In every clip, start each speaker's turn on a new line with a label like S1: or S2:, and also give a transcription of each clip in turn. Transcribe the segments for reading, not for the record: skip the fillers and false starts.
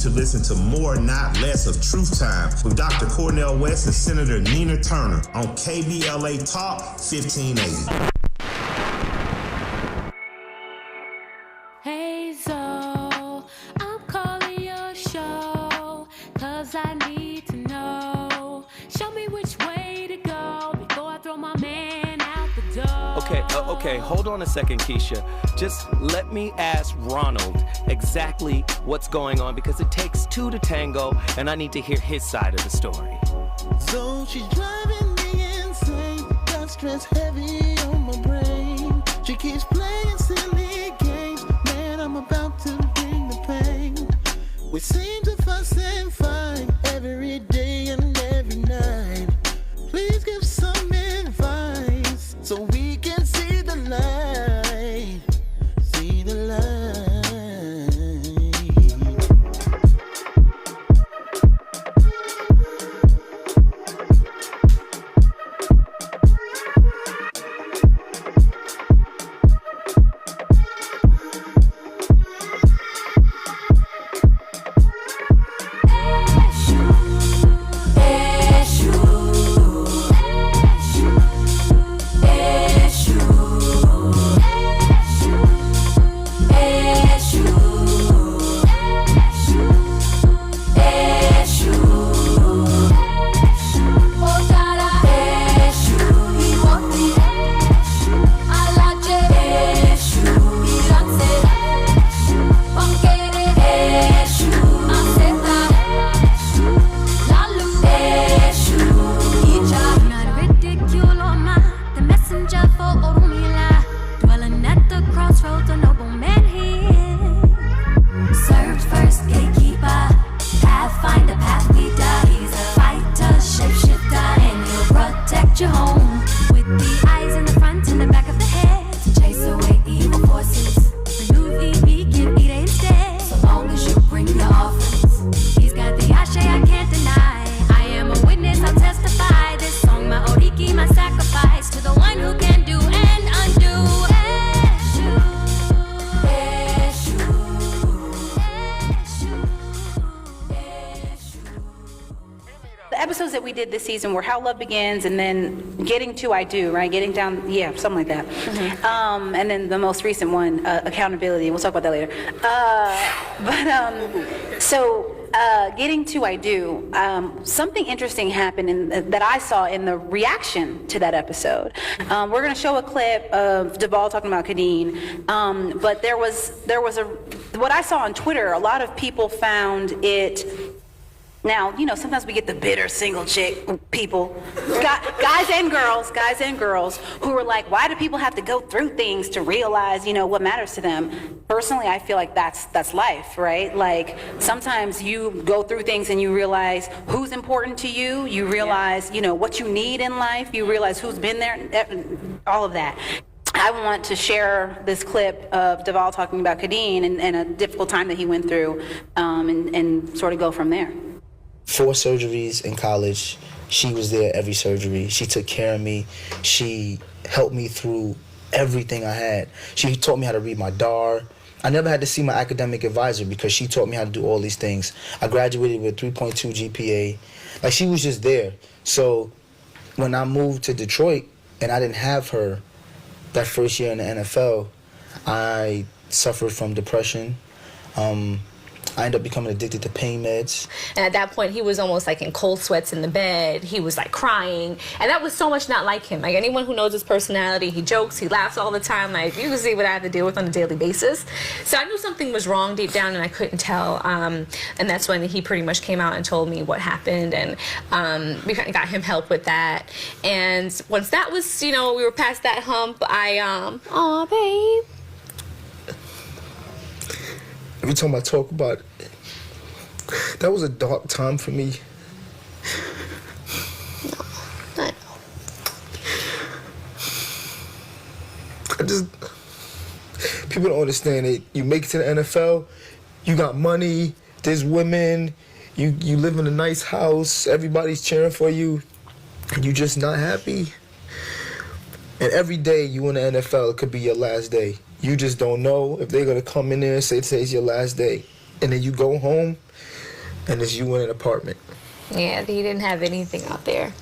S1: To listen to more, not less of Truth Time with Dr. Cornel West and Senator Nina Turner on KBLA Talk 1580.
S2: Hey Zoe, I'm calling your show, 'cause I need to know. Show me which way to go before I throw my man out the door.
S3: Okay, hold on a second, Keisha. Just let me ask Ronald exactly what's going on, because it takes two to tango, and I need to hear his side of the story.
S4: So she's driving me insane, got stress heavy on my brain. She keeps playing silly games, man, I'm about to bring the pain. We seem to fuss and fight every day and every night. Please give some advice so we can see the light, see the light.
S5: This season were How Love Begins and then Getting To I Do, right? Getting Down, yeah, something like that. Mm-hmm. And then the most recent one, Accountability. We'll talk about that later. So Getting To I Do, something interesting happened that I saw in the reaction to that episode. We're going to show a clip of Duvall talking about Khadeen, but there was what I saw on Twitter, a lot of people found it. Now, you know, sometimes we get the bitter single chick people, guys and girls who are like, why do people have to go through things to realize, you know, what matters to them? Personally, I feel like that's life, right? Like, sometimes you go through things and you realize who's important to you, you realize, you know, what you need in life, you realize who's been there, all of that. I want to share this clip of Duvall talking about Khadeen and a difficult time that he went through, and sort of go from there.
S6: 4 surgeries in college. She was there every surgery. She took care of me. She helped me through everything I had. She taught me how to read my DAR. I never had to see my academic advisor because she taught me how to do all these things. I graduated with 3.2 GPA. Like, she was just there. So when I moved to Detroit and I didn't have her that first year in the NFL, I suffered from depression. I ended up becoming addicted to pain meds.
S7: And at that point, he was almost like in cold sweats in the bed. He was like crying. And that was so much not like him. Like, anyone who knows his personality, he jokes, he laughs all the time. Like, you can see what I have to deal with on a daily basis. So I knew something was wrong deep down and I couldn't tell. And that's when he pretty much came out and told me what happened. And we kind of got him help with that. And once that was, you know, we were past that hump, aw, babe.
S6: Every time I talk about it, that was a dark time for me.
S7: No, I know.
S6: People don't understand it. You make it to the NFL, you got money, there's women, you live in a nice house, everybody's cheering for you, and you're just not happy. And every day you in the NFL, it could be your last day. You just don't know if they're gonna come in there and say today's your last day. And then you go home And it's you in an apartment.
S7: Yeah, he didn't have anything out there.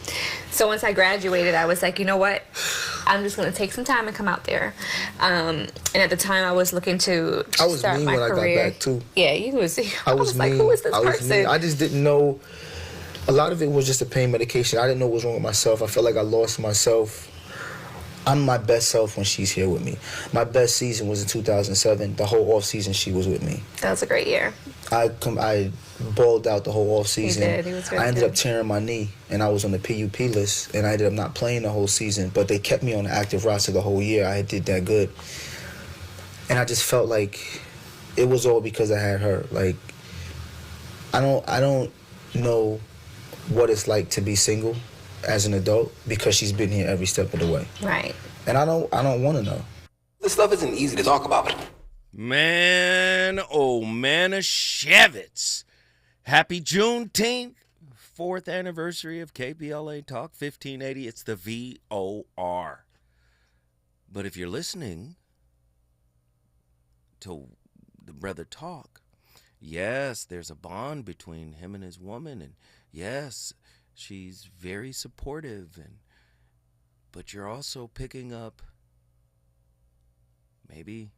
S7: So once I graduated, I was like, you know what? I'm just going to take some time and come out there. And at the time, I was looking to
S6: I was
S7: start
S6: mean
S7: my
S6: when
S7: career.
S6: I got back, too.
S7: Yeah, you was. I was
S6: mean.
S7: like, who is this
S6: I was
S7: person?
S6: mean. I just didn't know. A lot of it was just a pain medication. I didn't know what was wrong with myself. I felt like I lost myself. I'm my best self when she's here with me. My best season was in 2007. The whole off season, she was with me.
S7: That was a great year.
S6: I balled out the whole off season.
S7: He did. He was really
S6: I ended
S7: good.
S6: up tearing my knee, and I was on the PUP list, and I ended up not playing the whole season. But they kept me on the active roster the whole year. I did that good, and I just felt like it was all because I had her. Like I don't know what it's like to be single as an adult because she's been here every step of the way.
S7: Right.
S6: And I don't want to know.
S8: This stuff isn't easy to talk about.
S3: Man, oh man of Shevitz. Happy Juneteenth, 4th anniversary of KBLA Talk 1580. It's the VOR. But if you're listening to the brother talk, yes, there's a bond between him and his woman, and yes, she's very supportive, but you're also picking up maybe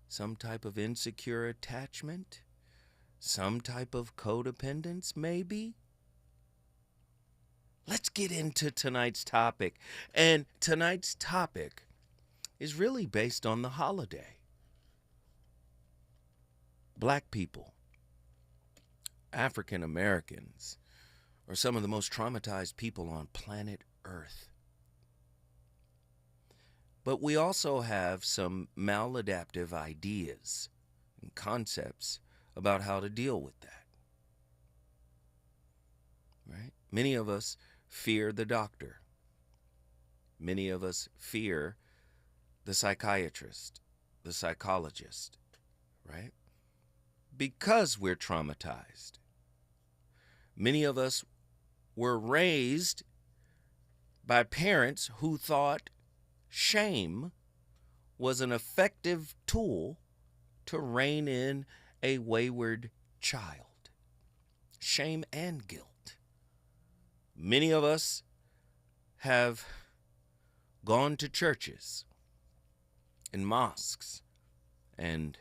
S3: some type of insecure attachment, some type of codependence, maybe. Let's get into tonight's topic. And tonight's topic is really based on the holiday. Black people, African Americans, are some of the most traumatized people on planet Earth. But we also have some maladaptive ideas and concepts about how to deal with that. Right? Many of us fear the doctor. Many of us fear the psychiatrist, the psychologist, right? Because we're traumatized. Many of us were raised by parents who thought shame was an effective tool to rein in a wayward child. Shame and guilt. Many of us have gone to churches and mosques and,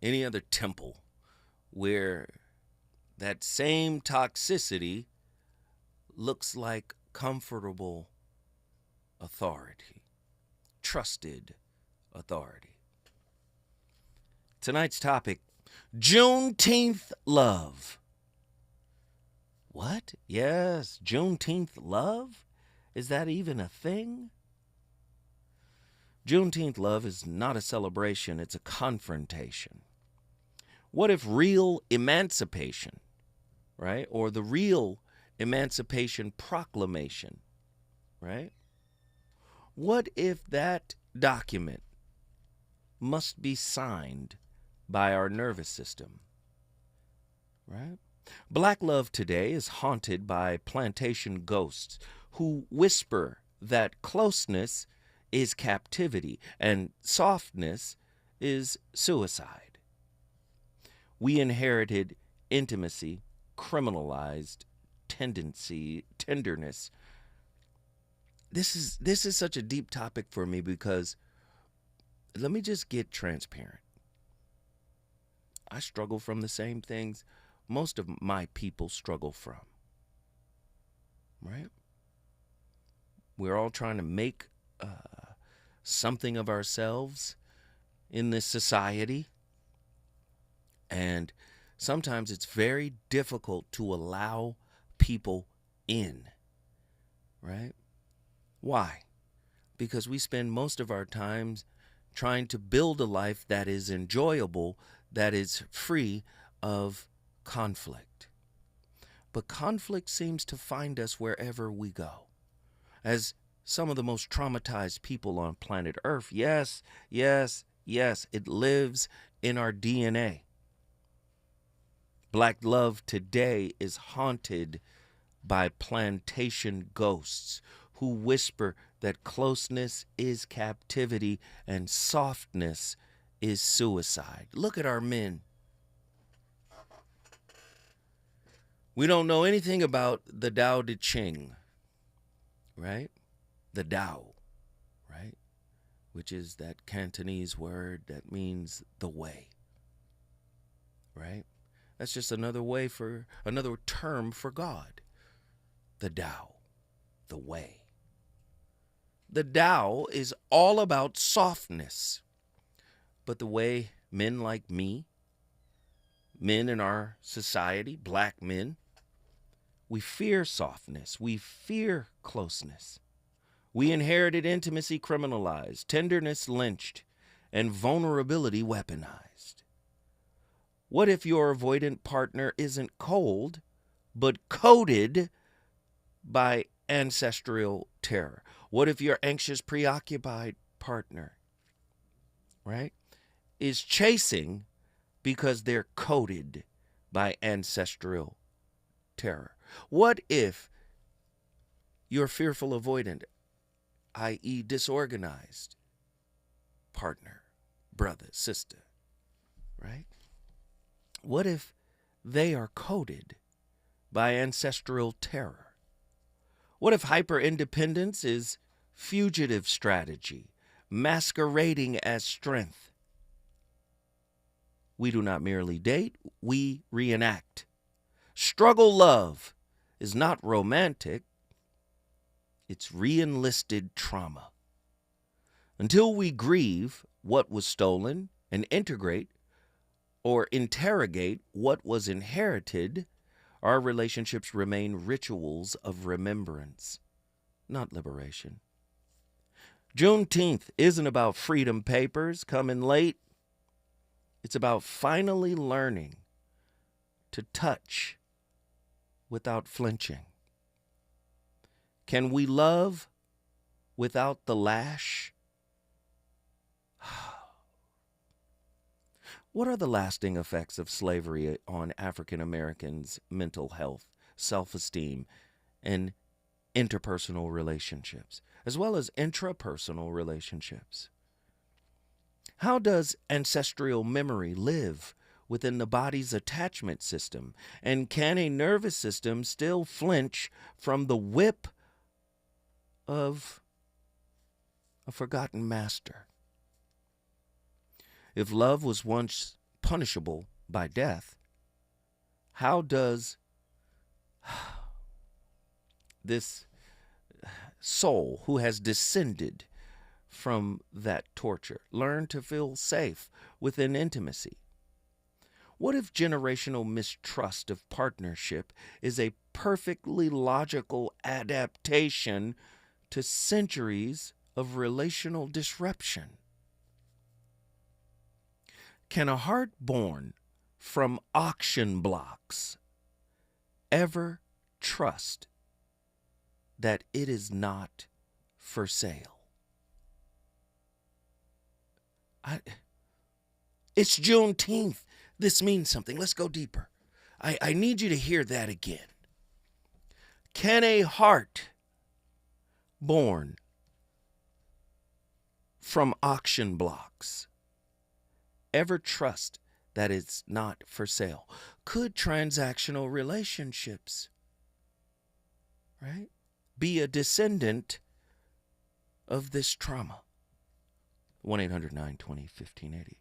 S3: any other temple where that same toxicity looks like comfortable authority, trusted authority. Tonight's topic, Juneteenth love. What? Yes, Juneteenth love? Is that even a thing? Juneteenth love is not a celebration, it's a confrontation. What if real emancipation, right, or the real Emancipation Proclamation, right? What if that document must be signed by our nervous system, right? Black love today is haunted by plantation ghosts who whisper that closeness is captivity and softness is suicide. We inherited intimacy, criminalized tenderness. This is such a deep topic for me because let me just get transparent. I struggle from the same things most of my people struggle from, right? We're all trying to make something of ourselves in this society, and sometimes it's very difficult to allow people in, right? Why? Because we spend most of our time trying to build a life that is enjoyable, that is free of conflict. But conflict seems to find us wherever we go. As some of the most traumatized people on planet Earth, yes, it lives in our DNA. Black love today is haunted by plantation ghosts who whisper that closeness is captivity and softness is suicide. Look at our men. We don't know anything about the Tao Te Ching, right? The Tao, right? Which is that Cantonese word that means the way, right? That's just another term for God. The Tao, the way. The Tao is all about softness. But the way men like me, men in our society, black men, we fear softness. We fear closeness. We inherited intimacy criminalized, tenderness lynched, and vulnerability weaponized. What if your avoidant partner isn't cold, but coded by ancestral terror? What if your anxious, preoccupied partner, right, is chasing because they're coded by ancestral terror? What if your fearful avoidant, i.e. disorganized partner, brother, sister, right? What if they are coded by ancestral terror? What if hyper-independence is fugitive strategy, masquerading as strength? We do not merely date, we reenact. Struggle love is not romantic, it's re-enlisted trauma. Until we grieve what was stolen and integrate or interrogate what was inherited, our relationships remain rituals of remembrance, not liberation. Juneteenth isn't about freedom papers coming late. It's about finally learning to touch without flinching. Can we love without the lash? What are the lasting effects of slavery on African Americans' mental health, self-esteem, and interpersonal relationships, as well as intrapersonal relationships? How does ancestral memory live within the body's attachment system? And can a nervous system still flinch from the whip of a forgotten master? If love was once punishable by death, how does this soul who has descended from that torture learn to feel safe within intimacy? What if generational mistrust of partnership is a perfectly logical adaptation to centuries of relational disruption? Can a heart born from auction blocks ever trust that it is not for sale? It's Juneteenth. This means something. Let's go deeper. I need you to hear that again. Can a heart born from auction blocks ever trust that it's not for sale? Could transactional relationships, right, be a descendant of this trauma? 1-800-920-1580.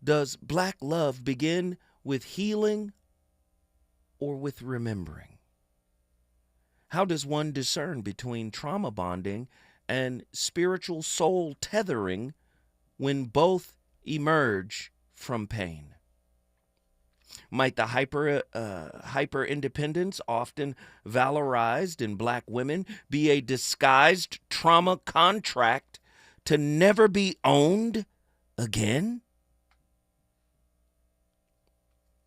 S3: Does black love begin with healing or with remembering? How does one discern between trauma bonding and spiritual soul tethering when both emerge from pain? Might the hyper independence often valorized in black women be a disguised trauma contract to never be owned again?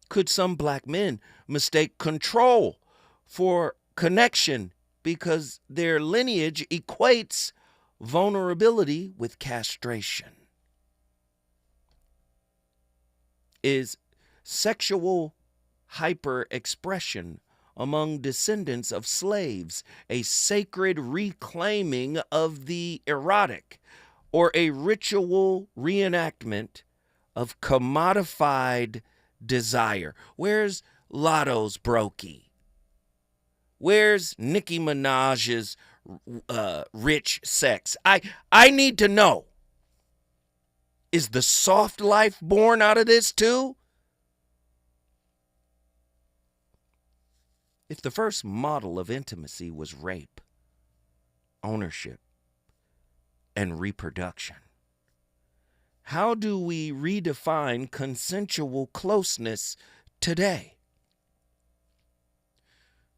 S3: Could some black men mistake control for connection because their lineage equates vulnerability with castration? Is sexual hyper-expression among descendants of slaves a sacred reclaiming of the erotic, or a ritual reenactment of commodified desire? Where's Lotto's brokey? Where's Nicki Minaj's rich sex? I need to know. Is the soft life born out of this too? If the first model of intimacy was rape, ownership, and reproduction, how do we redefine consensual closeness today?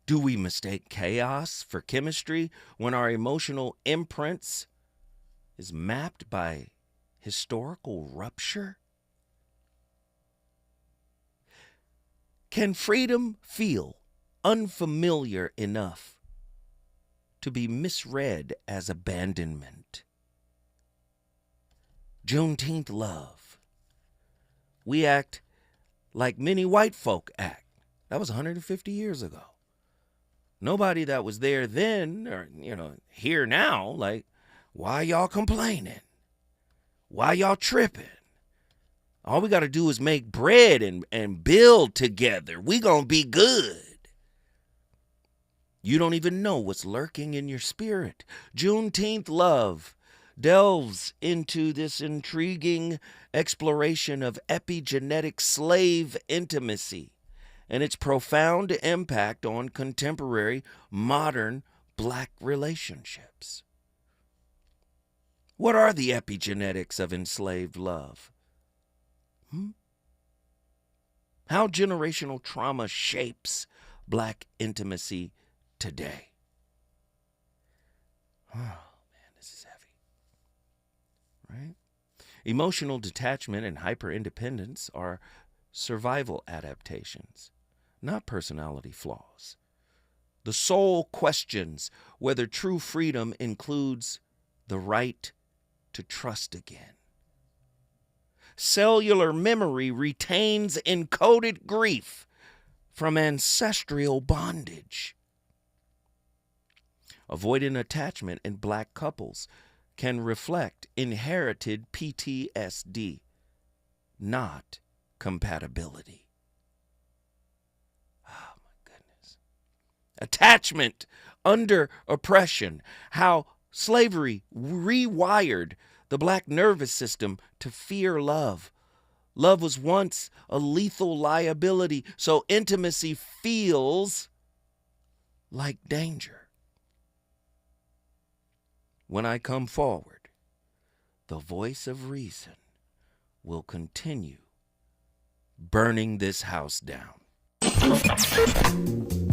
S3: Do we mistake chaos for chemistry when our emotional imprints is mapped by historical rupture? Can freedom feel unfamiliar enough to be misread as abandonment? Juneteenth love. We act like many white folk act. That was 150 years ago. Nobody that was there then, or, here now, like, why y'all complaining? Why y'all tripping? All we got to do is make bread and build together. We gonna be good. You don't even know what's lurking in your spirit. Juneteenth love delves into this intriguing exploration of epigenetic slave intimacy and its profound impact on contemporary modern black relationships. What are the epigenetics of enslaved love? How generational trauma shapes black intimacy today? Oh, man, this is heavy. Right? Emotional detachment and hyper-independence are survival adaptations, not personality flaws. The soul questions whether true freedom includes the right to trust again. Cellular memory retains encoded grief from ancestral bondage. Avoidant attachment in black couples can reflect inherited PTSD, not compatibility. Oh my goodness. Attachment under oppression. How slavery rewired the black nervous system to fear love. Love was once a lethal liability, so intimacy feels like danger. When I come forward, the voice of reason will continue burning this house down.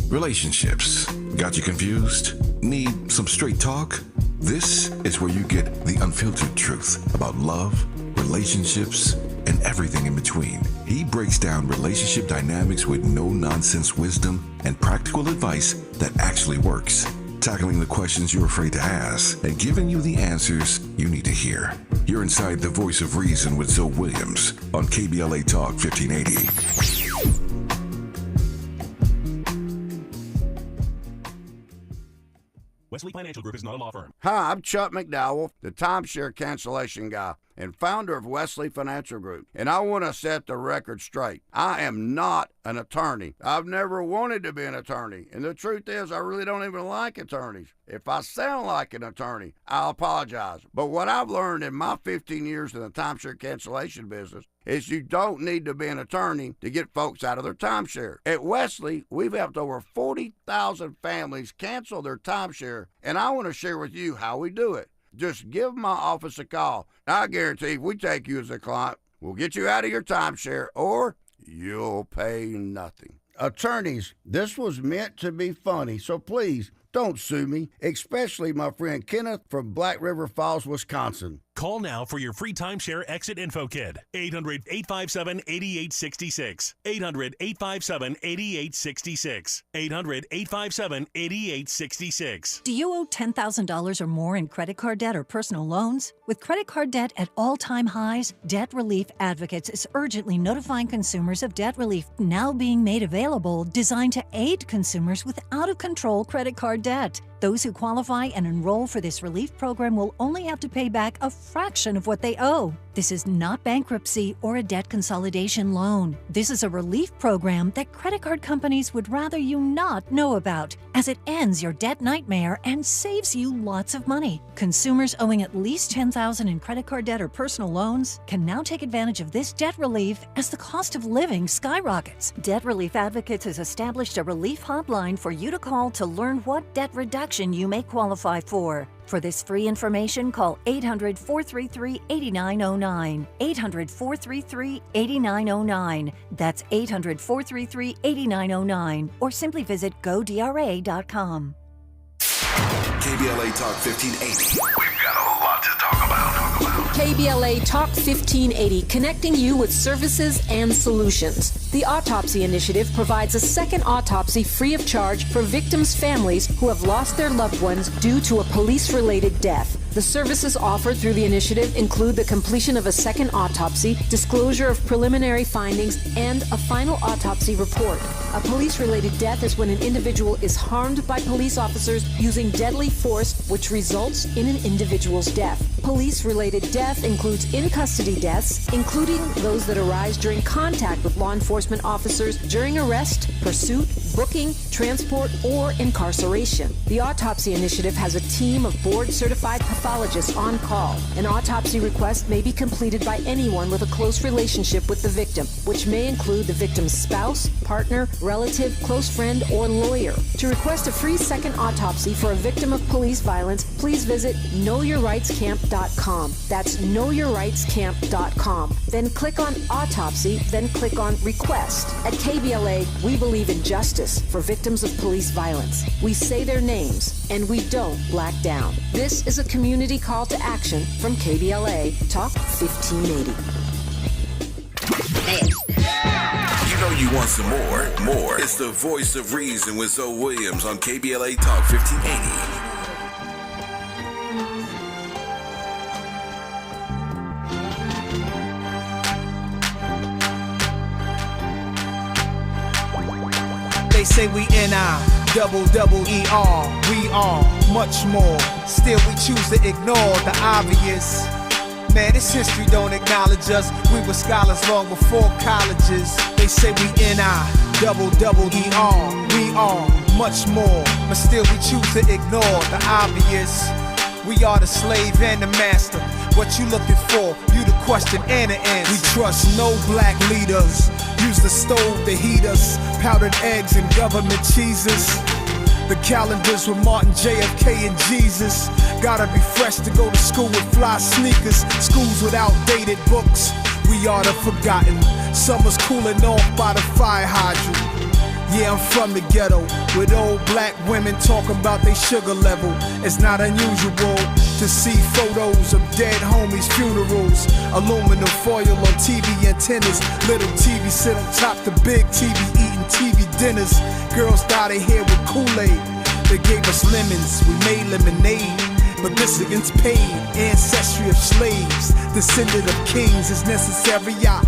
S9: Relationships. Got you confused? Need some straight talk? This is where you get the unfiltered truth about love, relationships, and everything in between. He breaks down relationship dynamics with no-nonsense wisdom and practical advice that actually works. Tackling the questions you're afraid to ask and giving you the answers you need to hear. You're inside the voice of reason with Zoe Williams on KBLA Talk 1580.
S10: Wesley Financial Group is not a law firm.
S11: Hi, I'm Chuck McDowell, the timeshare cancellation guy and founder of Wesley Financial Group. And I want to set the record straight. I am not an attorney. I've never wanted to be an attorney. And the truth is, I really don't even like attorneys. If I sound like an attorney, I'll apologize. But what I've learned in my 15 years in the timeshare cancellation business is you don't need to be an attorney to get folks out of their timeshare. At Wesley, we've helped over 40,000 families cancel their timeshare, and I want to share with you how we do it. Just give my office a call. I guarantee if we take you as a client, we'll get you out of your timeshare, or you'll pay nothing. Attorneys, this was meant to be funny, so please don't sue me, especially my friend Kenneth from Black River Falls, Wisconsin.
S10: Call now for your free timeshare exit info kit. 800-857-8866. 800-857-8866. 800-857-8866.
S12: Do you owe $10,000 or more in credit card debt or personal loans? With credit card debt at all-time highs, Debt Relief Advocates is urgently notifying consumers of debt relief now being made available, designed to aid consumers with out-of-control credit card debt. Those who qualify and enroll for this relief program will only have to pay back a fraction of what they owe. This is not bankruptcy or a debt consolidation loan. This is a relief program that credit card companies would rather you not know about, as it ends your debt nightmare and saves you lots of money. Consumers owing at least $10,000 in credit card debt or personal loans can now take advantage of this debt relief as the cost of living skyrockets. Debt Relief Advocates has established a relief hotline for you to call to learn what debt reduction you may qualify for. For this free information, call 800-433-8909. 800-433-8909. That's 800-433-8909. Or simply visit godra.com.
S9: KBLA Talk 1580. We've got a lot to talk about.
S13: KBLA Talk 1580, connecting you with services and solutions. The Autopsy Initiative provides a second autopsy free of charge for victims' families who have lost their loved ones due to a police-related death. The services offered through the initiative include the completion of a second autopsy, disclosure of preliminary findings, and a final autopsy report. A police-related death is when an individual is harmed by police officers using deadly force, which results in an individual's death. Police-related death includes in-custody deaths, including those that arise during contact with law enforcement officers during arrest, pursuit, booking, transport, or incarceration. The Autopsy Initiative has a team of board-certified pathologists on call. An autopsy request may be completed by anyone with a close relationship with the victim, which may include the victim's spouse, partner, relative, close friend, or lawyer. To request a free second autopsy for a victim of police violence, please visit knowyourrightscamp.com. That's knowyourrightscamp.com. Then click on Autopsy, then click on Request. At KBLA, we believe in justice for victims of police violence. We say their names, and we don't black down. This is a community call to action from KBLA Talk 1580.
S9: You know you want some more. It's the voice of reason with Zoe Williams on KBLA Talk 1580.
S14: They say we N-I-double-double-E-R. We are much more. Still we choose to ignore the obvious. Man, this history don't acknowledge us. We were scholars long before colleges. They say we N-I-double-double-E-R. We are much more. But still we choose to ignore the obvious. We are the slave and the master. What you looking for? You the question and the answer. We trust no black leaders. Use the stove to heat us. Powdered eggs and government cheeses. The calendars with Martin, JFK, and Jesus. Gotta be fresh to go to school with fly sneakers. Schools with outdated books. We are the forgotten. Summer's cooling off by the fire hydrant. Yeah, I'm from the ghetto, with old black women talking about their sugar level. It's not unusual to see photos of dead homies' funerals. Aluminum foil on TV antennas. Little TV sit on top the big TV, eating TV dinners. Girls dyed their hair with Kool-Aid. They gave us lemons, we made lemonade. But this against pain, ancestry of slaves. Descendant of kings is necessary, yeah.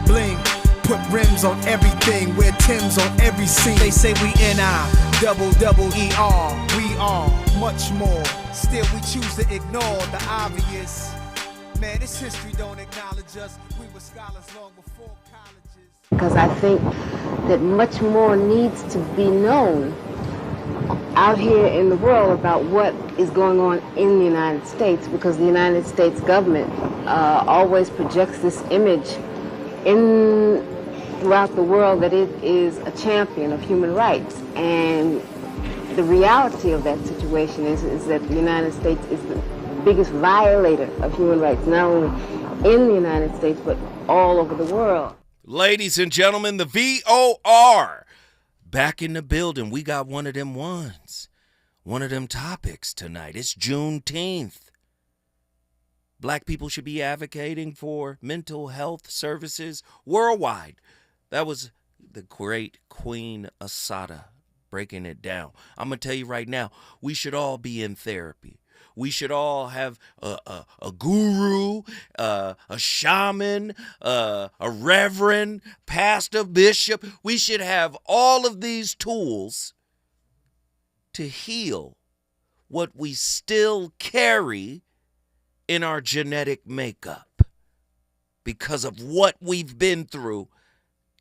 S14: Bling. Put rims on everything, wear Timbs on every scene. They say we N-I-double-double-E-R. We are much more. Still we choose to ignore the obvious. Man, this history don't acknowledge us. We were scholars long before colleges.
S15: Because I think that much more needs to be known out here in the world about what is going on in the United States, because the United States government always projects this image throughout the world that it is a champion of human rights. And the reality of that situation is that the United States is the biggest violator of human rights, not only in the United States, but all over the world.
S3: Ladies and gentlemen, the VOR back in the building. We got one of them ones, one of them topics tonight. It's Juneteenth. Black people should be advocating for mental health services worldwide. That was the great Queen Asada breaking it down. I'm going to tell you right now, we should all be in therapy. We should all have a guru, a shaman, a reverend, pastor, bishop. We should have all of these tools to heal what we still carry in our genetic makeup. because of what we've been through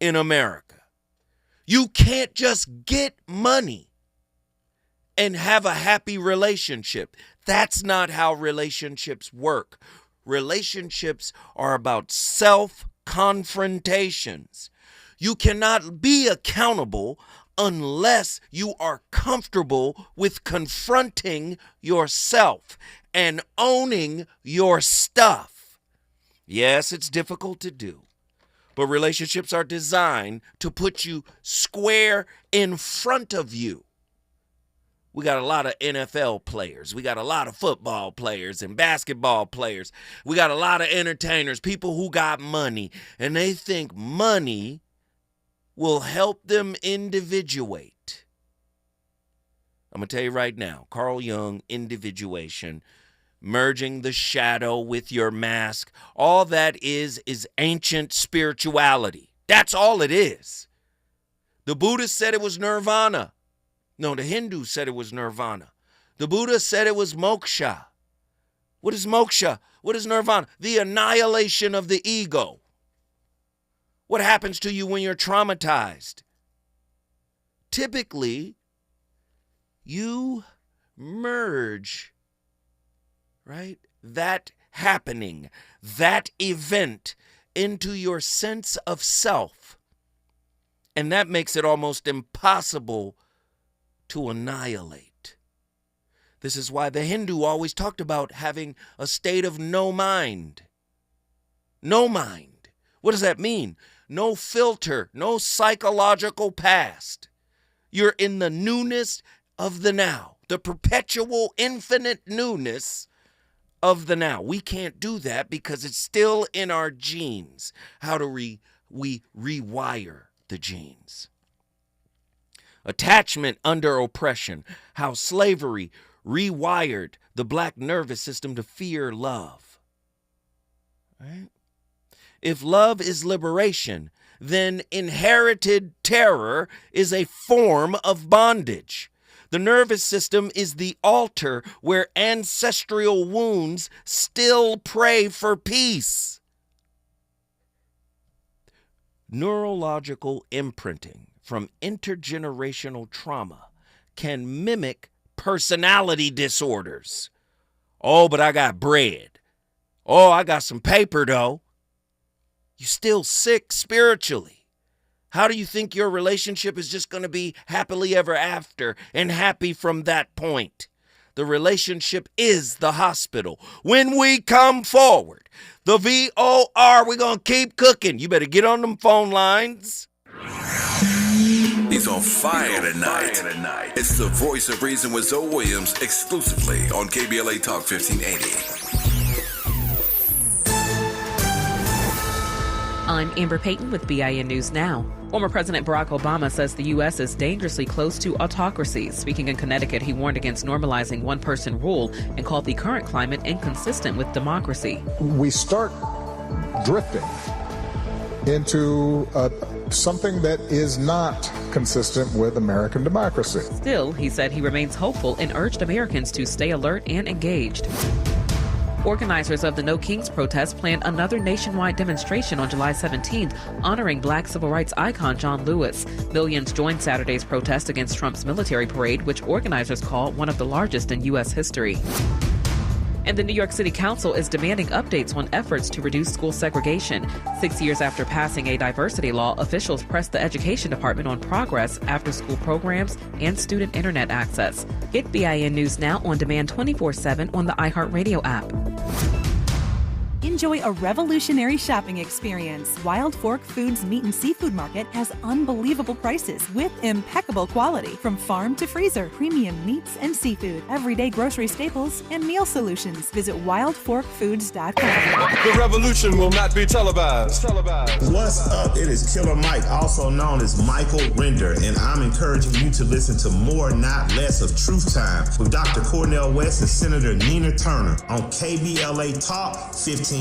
S3: in America. You can't just get money and have a happy relationship. That's not how relationships work. Relationships are about self-confrontations. You cannot be accountable unless you are comfortable with confronting yourself and owning your stuff. Yes, it's difficult to do, but relationships are designed to put you square in front of you. We got a lot of NFL players. We got a lot of football players and basketball players. We got a lot of entertainers, people who got money, and they think money will help them individuate. I'm going to tell you right now, Carl Jung, individuation, merging the shadow with your mask, all that is ancient spirituality. That's all it is. The Buddha said it was nirvana. No, the Hindu said it was nirvana. The Buddha said it was moksha. What is moksha? What is nirvana? The annihilation of the ego. What happens to you when you're traumatized? Typically, you merge, right? That happening, that event into your sense of self. And that makes it almost impossible to annihilate. This is why the Hindu always talked about having a state of no mind. No mind. What does that mean? No filter, no psychological past. You're in the newness of the now, the perpetual infinite newness of the now. We can't do that because it's still in our genes. How do we rewire the genes? Attachment under oppression, how slavery rewired the black nervous system to fear love. Right? If love is liberation, then inherited terror is a form of bondage. The nervous system is the altar where ancestral wounds still pray for peace. Neurological imprinting from intergenerational trauma can mimic personality disorders. Oh, but I got bread. Oh, I got some paper though. You're still sick spiritually. How do you think your relationship is just going to be happily ever after and happy from that point? The relationship is the hospital. When we come forward, the VOR, we're going to keep cooking. You better get on them phone lines.
S9: He's on fire tonight. It's the voice of reason with Zoe Williams exclusively on KBLA Talk 1580.
S16: I'm Amber Payton with BIN News Now. Former President Barack Obama says the U.S. is dangerously close to autocracy. Speaking in Connecticut, he warned against normalizing one-person rule and called the current climate inconsistent with democracy.
S17: We start drifting into something that is not consistent with American democracy.
S16: Still, he said he remains hopeful and urged Americans to stay alert and engaged. Organizers of the No Kings protest planned another nationwide demonstration on July 17th, honoring black civil rights icon John Lewis. Millions joined Saturday's protest against Trump's military parade, which organizers call one of the largest in U.S. history. And the New York City Council is demanding updates on efforts to reduce school segregation. 6 years after passing a diversity law, officials pressed the Education Department on progress, after-school programs, and student internet access. Get BIN News Now on demand 24/7 on the iHeartRadio app.
S18: Enjoy a revolutionary shopping experience. Wild Fork Foods Meat and Seafood Market has unbelievable prices with impeccable quality. From farm to freezer, premium meats and seafood, everyday grocery staples, and meal solutions. Visit wildforkfoods.com.
S19: The revolution will not be televised.
S1: What's up? It is Killer Mike, also known as Michael Render, and I'm encouraging you to listen to more, not less of Truth Time with Dr. Cornel West and Senator Nina Turner on KBLA Talk 1580.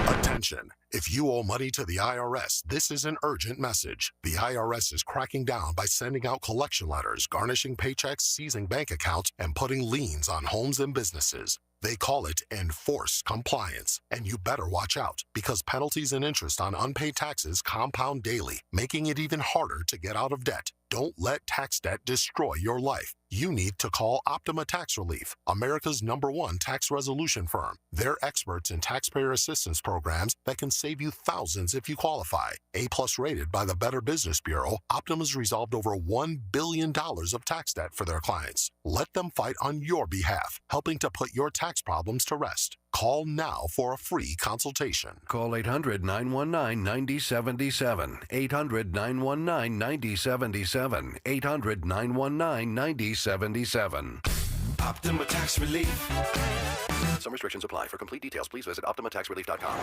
S20: Attention. If you owe money to the IRS, this is an urgent message. The IRS is cracking down by sending out collection letters, garnishing paychecks, seizing bank accounts, and putting liens on homes and businesses. They call it enforced compliance. And you better watch out, because penalties and interest on unpaid taxes compound daily, making it even harder to get out of debt. Don't let tax debt destroy your life. You need to call Optima Tax Relief, America's #1 tax resolution firm. They're experts in taxpayer assistance programs that can save you thousands if you qualify. A+ rated by the Better Business Bureau, Optima's resolved over $1 billion of tax debt for their clients. Let them fight on your behalf, helping to put your tax problems to rest. Call now for a free consultation.
S21: Call 800-919-9077. 800-919-9077. 800-919-9077.
S22: Optima Tax Relief.
S21: Some restrictions apply. For complete details, please visit OptimaTaxRelief.com.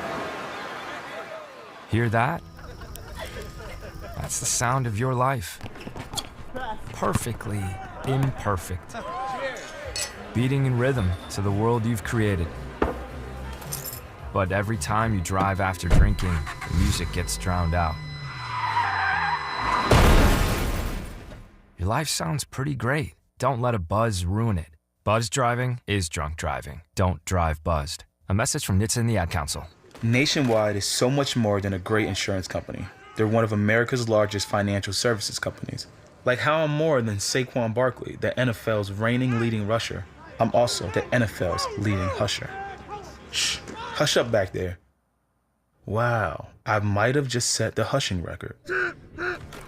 S23: Hear that? That's the sound of your life. Perfectly imperfect. Beating in rhythm to the world you've created. But every time you drive after drinking, the music gets drowned out. Your life sounds pretty great. Don't let a buzz ruin it. Buzz driving is drunk driving. Don't drive buzzed. A message from NHTSA and the Ad Council.
S24: Nationwide is so much more than a great insurance company. They're one of America's largest financial services companies. Like how I'm more than Saquon Barkley, the NFL's reigning leading rusher. I'm also the NFL's leading husher. Shh, hush up back there. Wow, I might have just set the hushing record.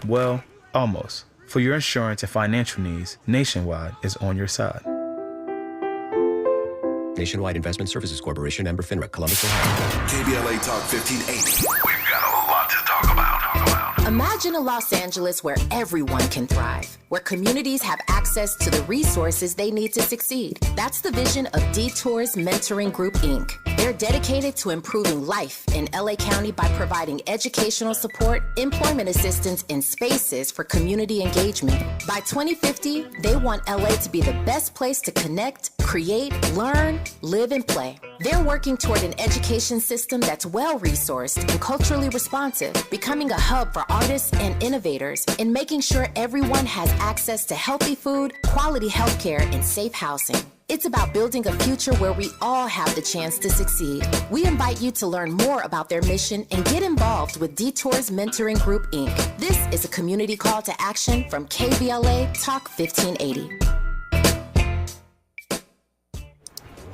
S24: Well, almost. For your insurance and financial needs, Nationwide is on your side.
S25: Nationwide Investment Services Corporation, member FINRA, Columbus, Ohio.
S9: KBLA Talk 1580. We've got a lot to talk about.
S26: Imagine a Los Angeles where everyone can thrive, where communities have access to the resources they need to succeed. That's the vision of Detours Mentoring Group, Inc. They're dedicated to improving life in LA County by providing educational support, employment assistance, and spaces for community engagement. By 2050, they want LA to be the best place to connect, create, learn, live, and play. They're working toward an education system that's well-resourced and culturally responsive, becoming a hub for artists and innovators, and making sure everyone has access to healthy food, quality healthcare, and safe housing. It's about building a future where we all have the chance to succeed. We invite you to learn more about their mission and get involved with Detours Mentoring Group, Inc. This is a community call to action from KBLA Talk 1580.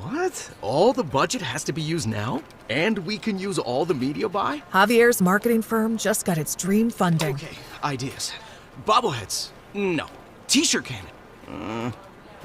S27: What? All the budget has to be used now? And we can use all the media buy?
S28: Javier's marketing firm just got its dream funding.
S27: Okay, ideas. Bobbleheads. No. T-shirt cannon.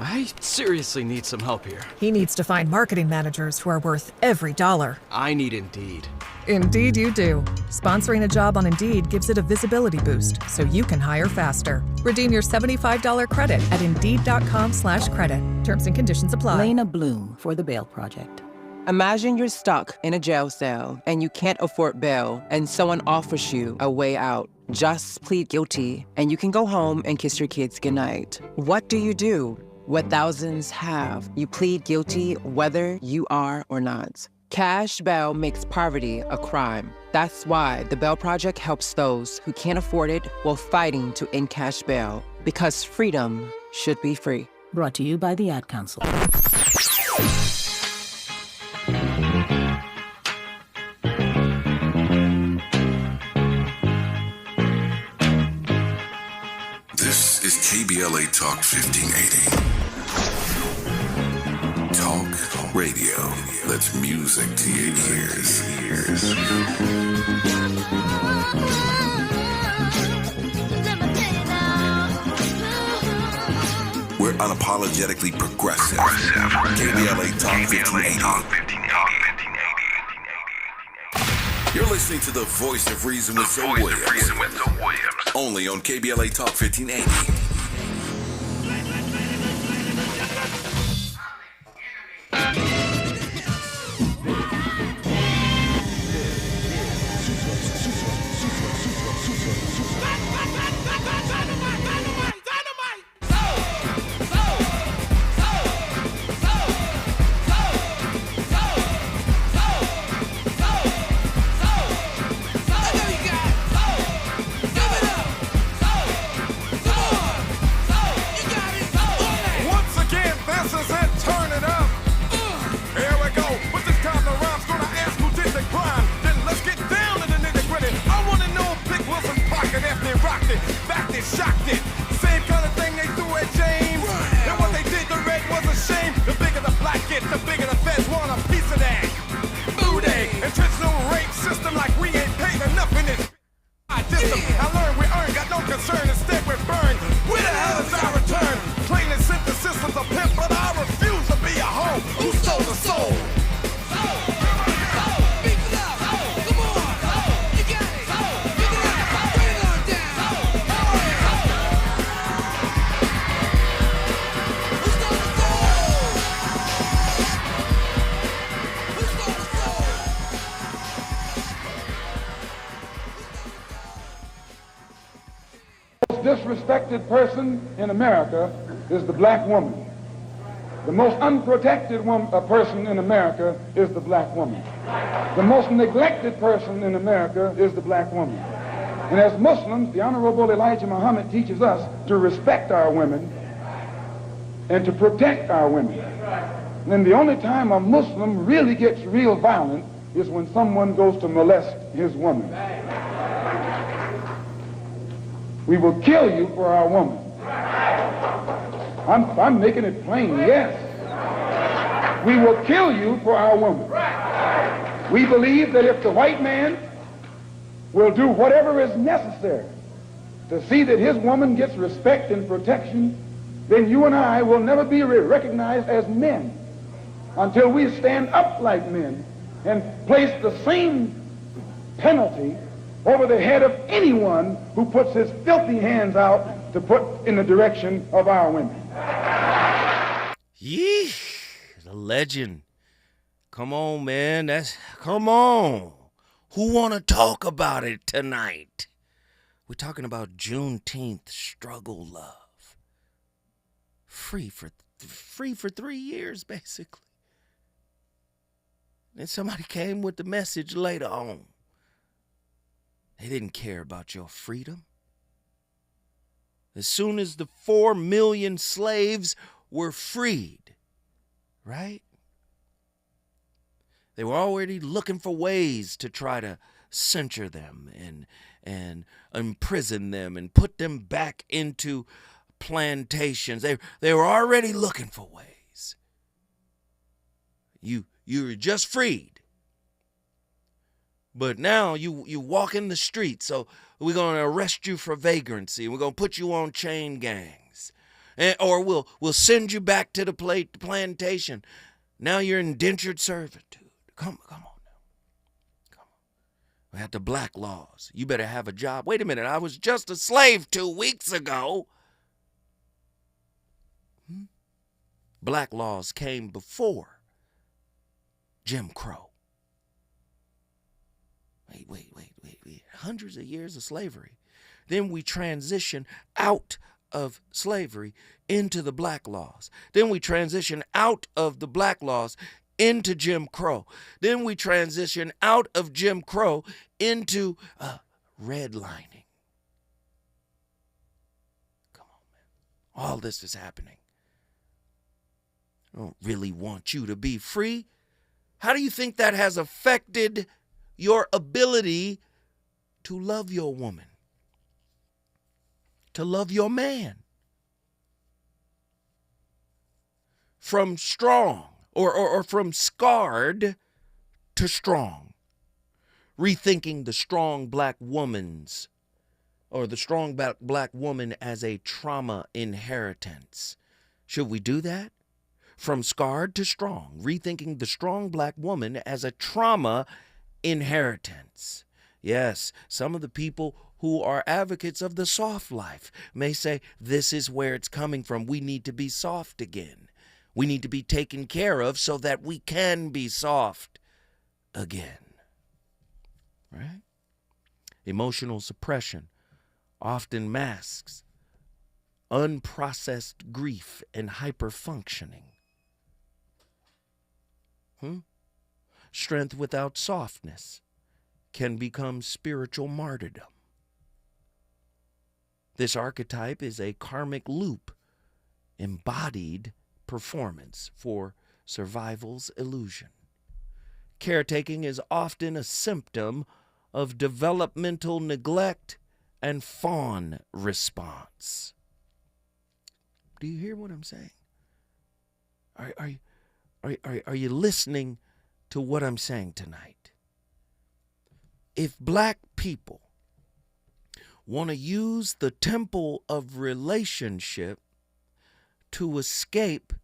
S27: I seriously need some help here.
S28: He needs to find marketing managers who are worth every dollar.
S27: I need Indeed.
S28: Indeed you do. Sponsoring a job on Indeed gives it a visibility boost so you can hire faster. Redeem your $75 credit at Indeed.com/credit. Terms and conditions apply.
S29: Lena Bloom for the Bail Project. Imagine you're stuck in a jail cell and you can't afford bail and someone offers you a way out. Just plead guilty and you can go home and kiss your kids goodnight. What do? What thousands have. You plead guilty whether you are or not. Cash bail makes poverty a crime. That's why the Bail Project helps those who can't afford it while fighting to end cash bail. Because freedom should be free. Brought to you by the Ad Council.
S9: This is KBLA Talk 1580. Talk radio. Let's music to your ears. We're unapologetically progressive. KBLA Talk 1580. You're listening to the voice of reason with Zoe Williams. Only on KBLA Talk 1580.
S2: and shocked it. Same kind of thing they threw at James. And what they did to Red was a shame. The bigger the black get, the bigger the feds want a piece of that. Booty, intentional rape system like we ain't paid enough in this. I learned we earn, got no concern, instead we're burned. Where the hell is our return? Plain and simple systems of pimp, but I refuse to be a hoe. Who stole the soul?
S4: Disrespected person in America is the black woman. The most unprotected person in America is the black woman. The most neglected person in America is the black woman. And as Muslims, the Honorable Elijah Muhammad teaches us to respect our women and to protect our women. And the only time a Muslim really gets real violent is when someone goes to molest his woman. We will kill you for our woman. I'm making it plain, yes. We will kill you for our woman. We believe that if the white man will do whatever is necessary to see that his woman gets respect and protection, then you and I will never be recognized as men until we stand up like men and place the same penalty over the head of anyone who puts his filthy hands out to put in the direction of our women.
S3: Yee, the legend. Come on, man. Come on. Who want to talk about it tonight? We're talking about Juneteenth struggle love. Free for 3 years, basically. And somebody came with the message later on. They didn't care about your freedom. As soon as the 4 million slaves were freed, right? They were already looking for ways to try to censure them and imprison them and put them back into plantations. They were already looking for ways. You were just freed. But now you walk in the street, so we're going to arrest you for vagrancy. We're going to put you on chain gangs. Or we'll send you back to the plantation. Now you're indentured servitude. Come on now. Come on. We have the black laws. You better have a job. Wait a minute, I was just a slave 2 weeks ago. Black laws came before Jim Crow. Wait. Hundreds of years of slavery. Then we transition out of slavery into the black laws. Then we transition out of the black laws into Jim Crow. Then we transition out of Jim Crow into redlining. Come on, man. All this is happening. I don't really want you to be free. How do you think that has affected your ability to love your woman, to love your man? From strong or from scarred to strong. Rethinking the strong black woman's or the strong black woman as a trauma inheritance. Should we do that? From scarred to strong. Rethinking the strong black woman as a trauma inheritance. Yes, some of the people who are advocates of the soft life may say this is where it's coming from. We need to be soft again. We need to be taken care of so that we can be soft again. Right? Emotional suppression often masks unprocessed grief and hyperfunctioning. Strength without softness can become spiritual martyrdom. This archetype is a karmic loop, embodied performance for survival's illusion. Caretaking is often a symptom of developmental neglect and fawn response. Do you hear what I'm saying? Are you listening to what I'm saying tonight? If black people want to use the temple of relationship to escape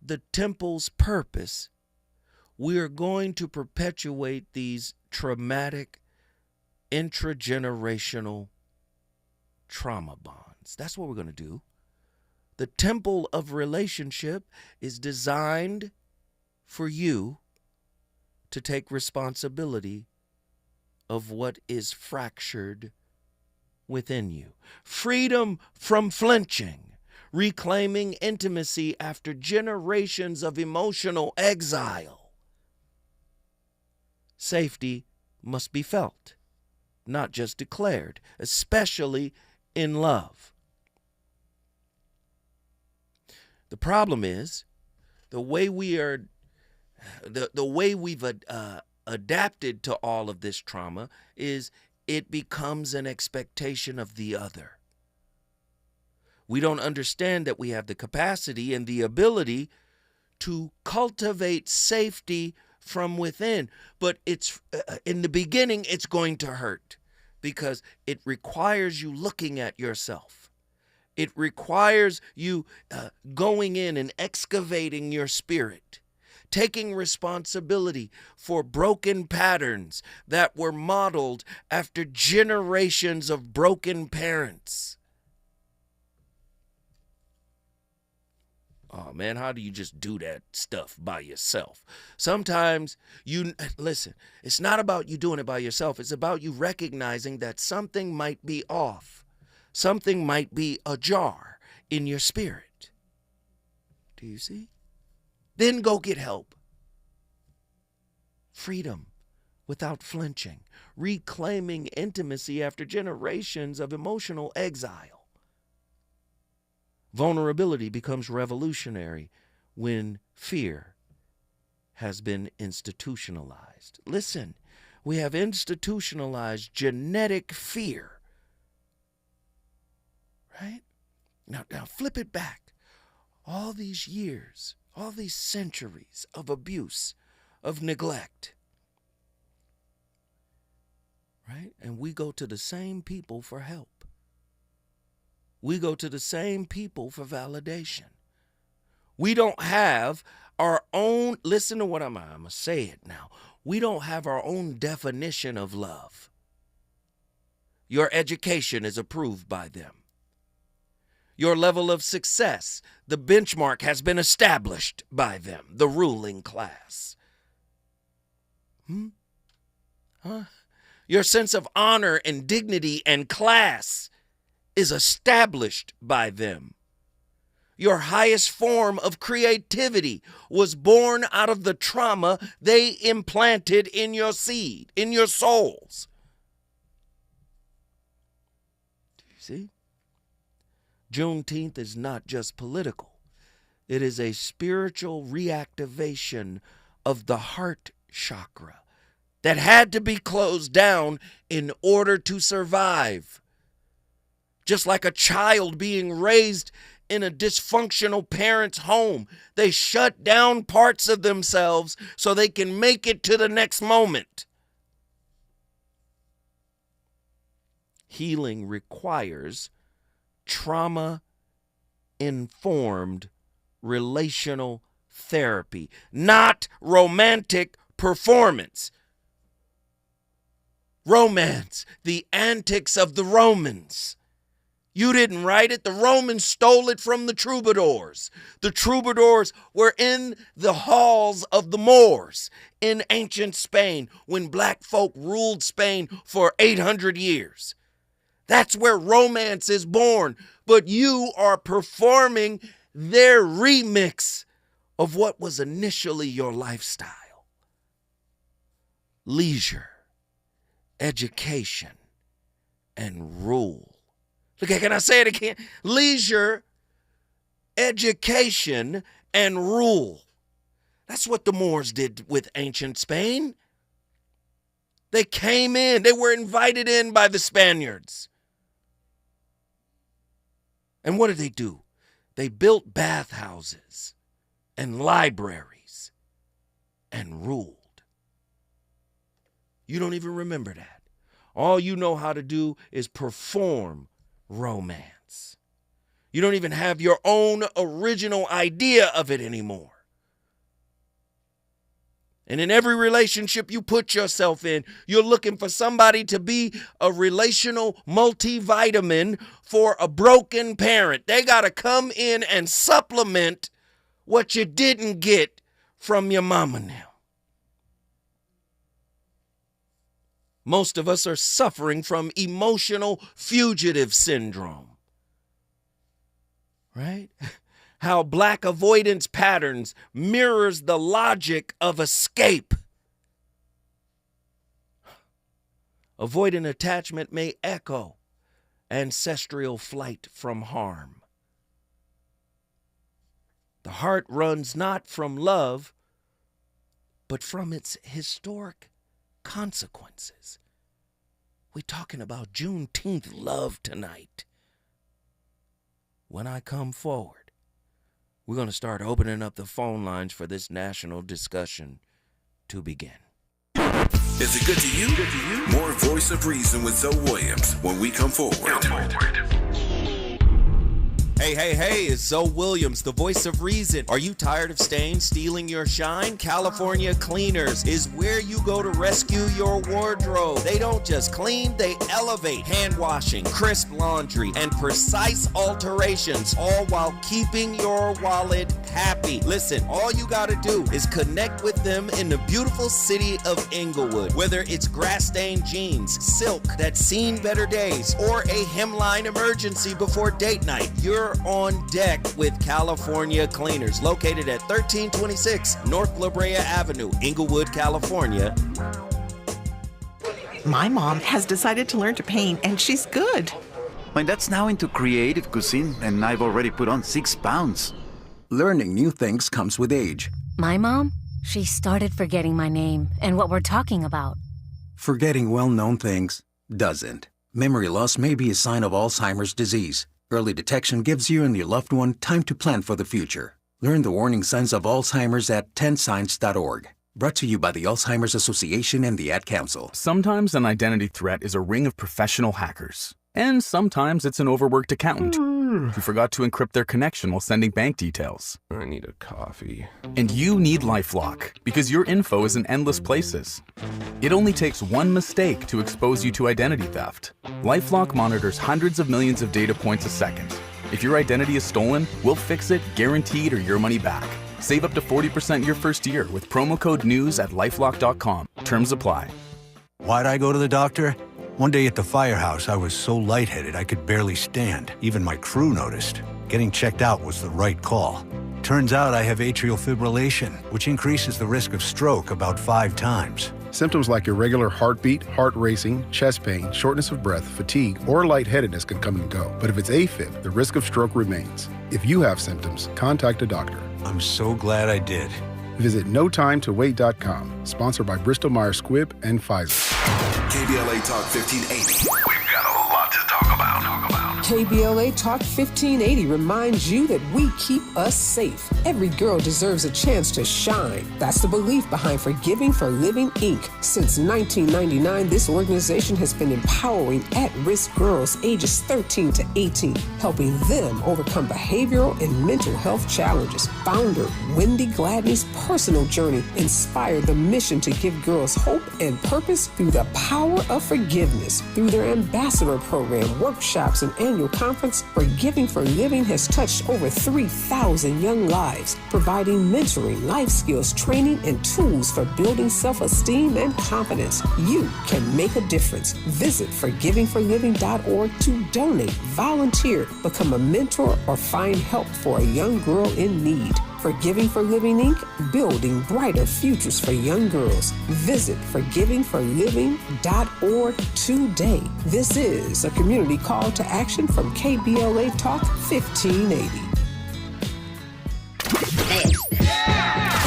S3: the temple's purpose, we are going to perpetuate these traumatic intragenerational trauma bonds. That's what we're going to do. The temple of relationship is designed for you to take responsibility of what is fractured within you. Freedom from flinching, reclaiming intimacy after generations of emotional exile. Safety must be felt, not just declared, especially in love. The problem is the way we've adapted to all of this trauma is it becomes an expectation of the other. We don't understand that we have the capacity and the ability to cultivate safety from within, but it's in the beginning it's going to hurt because it requires you looking at yourself. It requires you going in and excavating your spirit, taking responsibility for broken patterns that were modeled after generations of broken parents. Oh man, how do you just do that stuff by yourself? Sometimes listen, it's not about you doing it by yourself. It's about you recognizing that something might be off. Something might be ajar in your spirit. Do you see? Then go get help. Freedom without flinching. Reclaiming intimacy after generations of emotional exile. Vulnerability becomes revolutionary when fear has been institutionalized. Listen, we have institutionalized genetic fear. Right? Now flip it back. All these years, all these centuries of abuse, of neglect. Right? And we go to the same people for help. We go to the same people for validation. We don't have our own, listen to what I'm going to say it now. We don't have our own definition of love. Your education is approved by them. Your level of success, the benchmark has been established by them, the ruling class. Your sense of honor and dignity and class is established by them. Your highest form of creativity was born out of the trauma they implanted in your seed, in your souls. Do you see? Juneteenth is not just political. It is a spiritual reactivation of the heart chakra that had to be closed down in order to survive. Just like a child being raised in a dysfunctional parent's home, they shut down parts of themselves so they can make it to the next moment. Healing requires trauma-informed relational therapy, not romantic performance. Romance, the antics of the Romans. You didn't write it. The Romans stole it from the troubadours. The troubadours were in the halls of the Moors in ancient Spain when black folk ruled Spain for 800 years. That's where romance is born. But you are performing their remix of what was initially your lifestyle. Leisure, education, and rule. Look, can I say it again? Leisure, education, and rule. That's what the Moors did with ancient Spain. They came in. They were invited in by the Spaniards. And what did? They built bathhouses and libraries and ruled. You don't even remember that. All you know how to do is perform romance. You don't even have your own original idea of it anymore. And in every relationship you put yourself in, you're looking for somebody to be a relational multivitamin for a broken parent. They got to come in and supplement what you didn't get from your mama now. Most of us are suffering from emotional fugitive syndrome. Right? How black avoidance patterns mirrors the logic of escape. Avoidant attachment may echo ancestral flight from harm. The heart runs not from love, but from its historic consequences. We're talking about Juneteenth love tonight. When I come forward, we're going to start opening up the phone lines for this national discussion to begin.
S9: Is it good to you? More Voice of Reason with Zoe Williams when we come forward.
S3: Hey, it's Zoe Williams, the voice of reason. Are you tired of stains stealing your shine? California Cleaners is where you go to rescue your wardrobe. They don't just clean, they elevate. Hand washing, crisp laundry, and precise alterations, all while keeping your wallet happy. Listen, all you gotta do is connect with them in the beautiful city of Inglewood. Whether it's grass-stained jeans, silk that's seen better days, or a hemline emergency before date night, you're on deck with California Cleaners, located at 1326 North La Brea Avenue, Inglewood, California.
S5: My mom has decided to learn to paint, and she's good.
S6: My dad's now into creative cuisine, and I've already put on 6 pounds.
S7: Learning new things comes with age.
S8: My mom, she started forgetting my name and what we're talking about.
S7: Forgetting well-known things doesn't. Memory loss may be a sign of Alzheimer's disease. Early detection gives you and your loved one time to plan for the future. Learn the warning signs of Alzheimer's at 10signs.org. Brought to you by the Alzheimer's Association and the Ad Council.
S10: Sometimes an identity threat is a ring of professional hackers. And sometimes it's an overworked accountant who forgot to encrypt their connection while sending bank details.
S11: I need a coffee.
S10: And you need LifeLock, because your info is in endless places. It only takes one mistake to expose you to identity theft. LifeLock monitors hundreds of millions of data points a second. If your identity is stolen, we'll fix it, guaranteed, or your money back. Save up to 40% your first year with promo code NEWS at LifeLock.com. Terms apply.
S12: Why'd I go to the doctor? One day at the firehouse, I was so lightheaded I could barely stand. Even my crew noticed. Getting checked out was the right call. Turns out I have atrial fibrillation, which increases the risk of stroke about 5 times.
S13: Symptoms like irregular heartbeat, heart racing, chest pain, shortness of breath, fatigue, or lightheadedness can come and go. But if it's AFib, the risk of stroke remains. If you have symptoms, contact a doctor.
S12: I'm so glad I did.
S13: Visit NoTimeToWait.com. Sponsored by Bristol-Myers Squibb and Pfizer.
S9: KBLA Talk 1580. We've got a lot to talk about.
S14: KBLA Talk 1580 reminds you that we keep us safe. Every girl deserves a chance to shine. That's the belief behind Forgiving for Living, Inc. Since 1999, this organization has been empowering at-risk girls ages 13 to 18, helping them overcome behavioral and mental health challenges. Founder Wendy Gladney's personal journey inspired the mission to give girls hope and purpose through the power of forgiveness. Through their ambassador program, workshops, and annual conference, Forgiving for Living has touched over 3,000 young lives, providing mentoring, life skills, training, and tools for building self-esteem and confidence. You can make a difference. Visit forgivingforliving.org to donate, volunteer, become a mentor, or find help for a young girl in need. Forgiving for Living, Inc., building brighter futures for young girls. Visit forgivingforliving.org today. This is a community call to action from KBLA Talk 1580.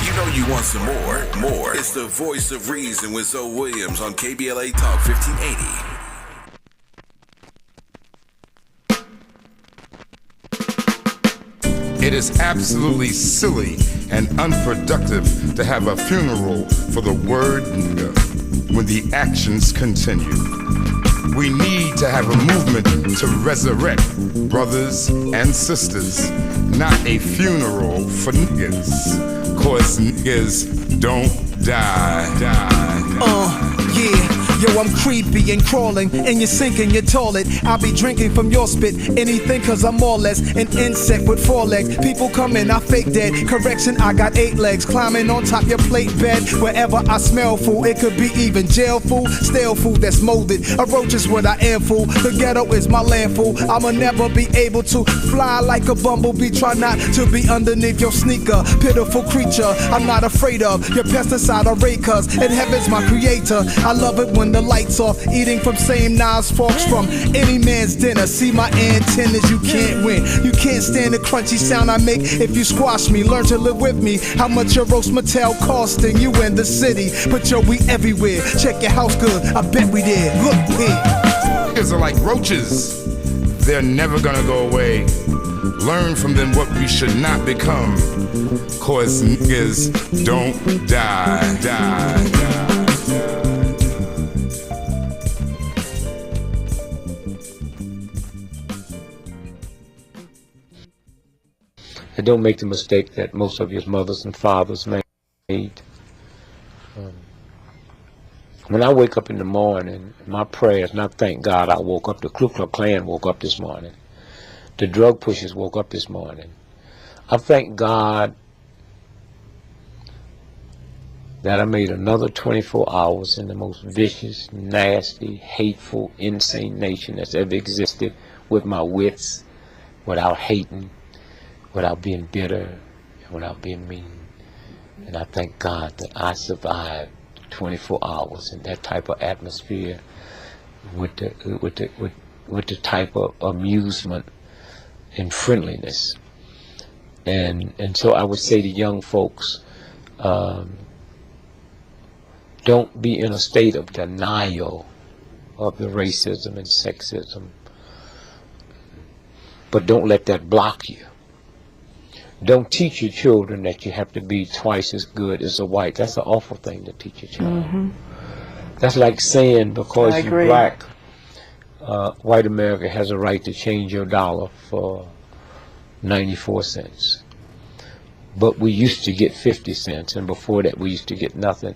S9: You know you want some more. It's the Voice of Reason with Zoe Williams on KBLA Talk 1580.
S1: It is absolutely silly and unproductive to have a funeral for the word nigga when the actions continue. We need to have a movement to resurrect brothers and sisters, not a funeral for niggas, 'cause niggas don't die.
S11: Yeah. Yo, I'm creepy and crawling, and you're sinking your toilet. I'll be drinking from your spit, anything, cause I'm more or less an insect with 4 legs. People come in, I fake dead. Correction, I got 8 legs. Climbing on top your plate bed. Wherever I smell food, it could be even jail food, stale food that's molded. A roach is what I am, fool. The ghetto is my landful. I'ma never be able to fly like a bumblebee. Try not to be underneath your sneaker. Pitiful creature, I'm not afraid of your pesticide array, cause in heaven's my creator. I love it when the lights off, eating from same knives, forks from any man's dinner. See my antennas, you can't win. You can't stand the crunchy sound I make if you squash me. Learn to live with me. How much your roast Mattel costing you in the city? But yo, we everywhere. Check your house good, I bet we did. Look here.
S1: Niggas are like roaches. They're never gonna go away. Learn from them what we should not become, 'cause niggas don't die.
S15: And don't make the mistake that most of your mothers and fathers made. When I wake up in the morning, my prayers, and I thank God I woke up, the Ku Klux Klan woke up this morning. The drug pushers woke up this morning. I thank God that I made another 24 hours in the most vicious, nasty, hateful, insane nation that's ever existed, with my wits, without hating, without being bitter, and without being mean. And I thank God that I survived 24 hours in that type of atmosphere, with the type of amusement and friendliness. And so I would say to young folks, don't be in a state of denial of the racism and sexism, but don't let that block you. Don't teach your children that you have to be twice as good as a white. That's an awful thing to teach your child.
S16: Mm-hmm.
S15: That's like saying because
S16: I
S15: you're
S16: agree.
S15: black, white America has a right to change your dollar for 94 cents. But we used to get 50 cents, and before that we used to get nothing.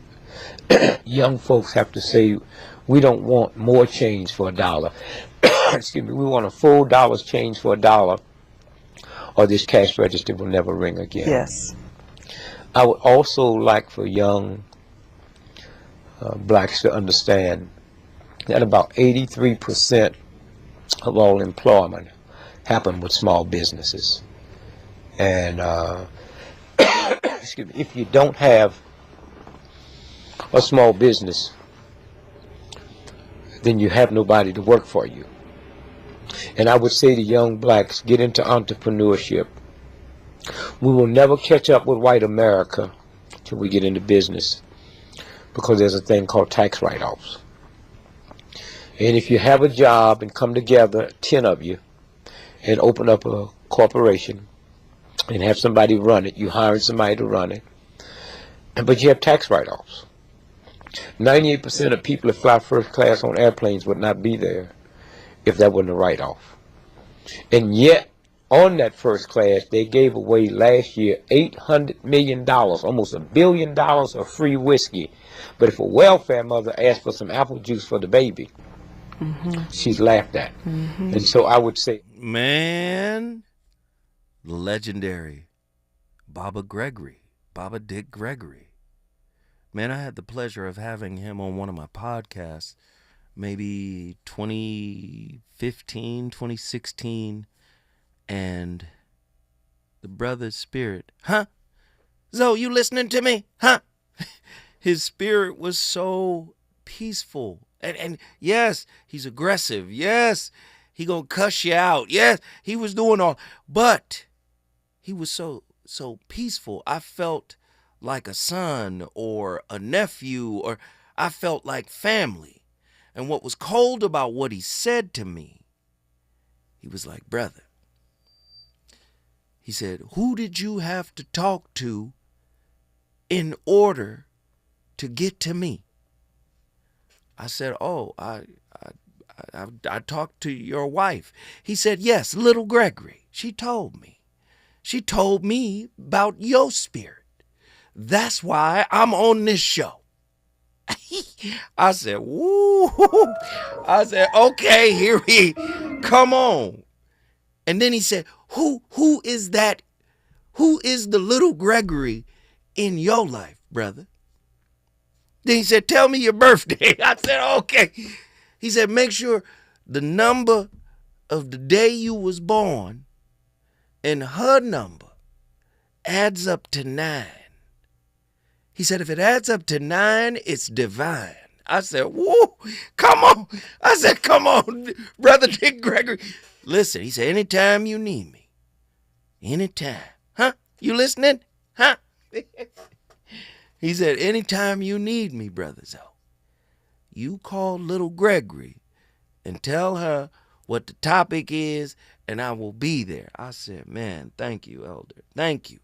S15: Young folks have to say, we don't want more change for a dollar. Excuse me, we want a full dollar's change for a dollar, or this cash register will never ring again.
S16: Yes.
S15: I would also like for young blacks to understand that about 83% of all employment happen with small businesses. And excuse me, if you don't have a small business, then you have nobody to work for you. And I would say to young blacks, get into entrepreneurship. We will never catch up with white America till we get into business, because there's a thing called tax write-offs. And if you have a job and come together, 10 of you, and open up a corporation and have somebody run it, you hiring somebody to run it, but you have tax write-offs. 98% of people that fly first class on airplanes would not be there if that wasn't a write-off. And yet, on that first class, they gave away last year $800 million, almost $1 billion of free whiskey. But if a welfare mother asked for some apple juice for the baby, she's laughed at. And so I would say,
S3: man, the legendary Baba Dick Gregory. Man, I had the pleasure of having him on one of my podcasts, maybe 2015, 2016, and the brother's spirit, huh? Zoe, you listening to me? Huh? His spirit was so peaceful. And yes, he's aggressive. Yes, he gonna cuss you out. Yes, he was doing all, but he was so peaceful. I felt like a son or a nephew, or I felt like family. And what was cold about what he said to me, he was like, brother, He said, who did you have to talk to in order to get to me? I said, oh, I talked to your wife. He said, yes, little Gregory. She told me. She told me about your spirit. That's why I'm on this show. I said, woo. I said, okay, here we come on. And then he said, who is that? Who is the little Gregory in your life, brother? Then he said, tell me your birthday. I said, okay. He said, make sure the number of the day you was born and her number adds up to 9. He said, if it adds up to 9, it's divine. I said, whoa, come on. I said, come on, Brother Dick Gregory. Listen, he said, anytime you need me. Anytime. Huh? You listening? Huh? He said, anytime you need me, Brother Zoe, you call little Gregory and tell her what the topic is, and I will be there. I said, man, thank you, Elder. Thank you.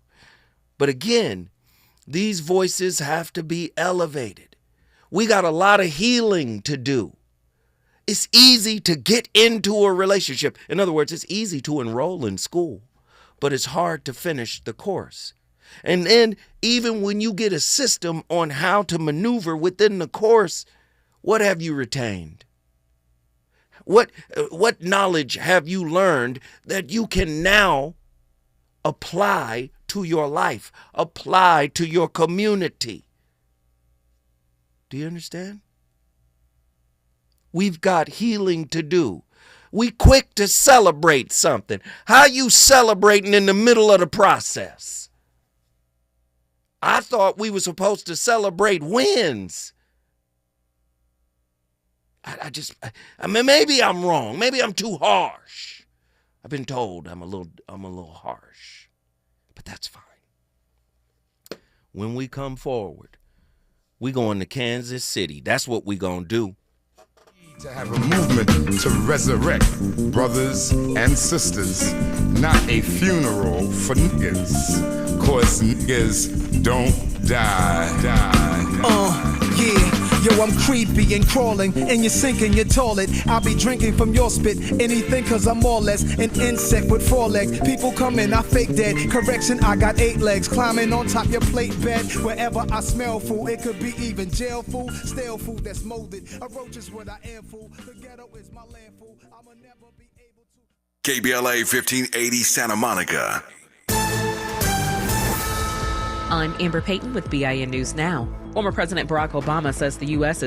S3: But again, these voices have to be elevated. We got a lot of healing to do. It's easy to get into a relationship. In other words, it's easy to enroll in school, but it's hard to finish the course. And then even when you get a system on how to maneuver within the course, what have you retained? What knowledge have you learned that you can now apply to your life, apply to your community? Do you understand? We've got healing to do. We quick to celebrate something. How you celebrating in the middle of the process? I thought we were supposed to celebrate wins. I mean, maybe I'm wrong. Maybe I'm too harsh. I've been told I'm a little harsh. But that's fine. When we come forward, we going to Kansas City. That's what we gonna do.
S1: To have a movement to resurrect brothers and sisters, not a funeral for niggas, cause niggas don't die.
S11: Yeah. Yo, I'm creepy and crawling, and you're sinking your toilet. I'll be drinking from your spit, anything cause I'm more or less an insect with 4 legs. People come in, I fake dead. Correction, I got 8 legs. Climbing on top your plate bed. Wherever I smell food, it could be even jail food, stale food that's molded. A roach is what I am, fool. The ghetto is my land, fool. I'ma never be able to.
S9: KBLA 1580 Santa Monica.
S16: I'm Amber Payton with BIN News Now. Former President Barack Obama says the U.S. is